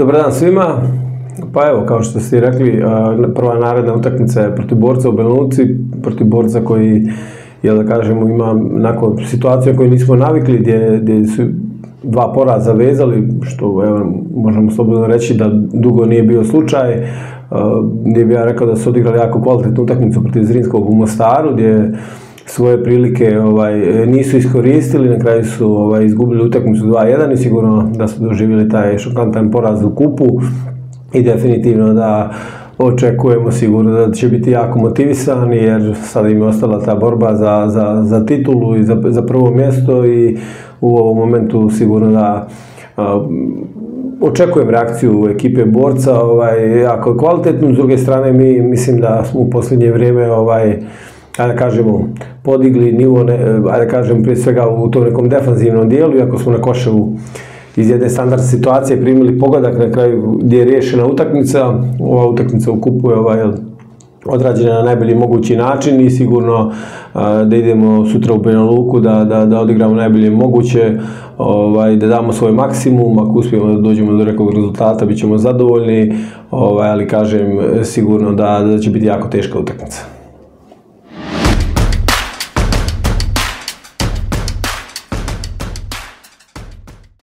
Dobar dan svima. Pa evo, kao što ste rekli, prva naredna utakmica je protiv Borca u Banja Luci, protiv Borca koji, da kažemo, ima nakon situacije koju nismo navikli, gdje su dva poraza vezali, što evo, možemo slobodno reći da dugo nije bio slučaj. Gdje bi ja rekao da su odigrali jako kvalitetnu utakmicu protiv Zrinskog u Mostaru, gdje svoje prilike nisu iskoristili, na kraju su izgubili utakmicu 2-1 i sigurno da su doživjeli taj šokantan poraz u kupu i definitivno da očekujemo sigurno da će biti jako motivisani jer sada im je ostala ta borba za titulu i za prvo mjesto i u ovom momentu sigurno da očekujem reakciju ekipe Borca, jako kvalitetnu. S druge strane, mi mislim da smo u posljednje vrijeme da kažemo, podigli nivo, da kažem, prije svega u tom nekom defanzivnom dijelu, iako smo na Koševu iz jedne standardne situacije primili pogodak na kraju gdje je riješena utakmica. Ova utakmica u kupu je odrađena na najbolji mogući način i sigurno da idemo sutra u Banja Luku da odigramo najbolje moguće, da damo svoj maksimum. Ako uspijemo da dođemo do nekog rezultata, bit ćemo zadovoljni, ali kažem sigurno da će biti jako teška utakmica.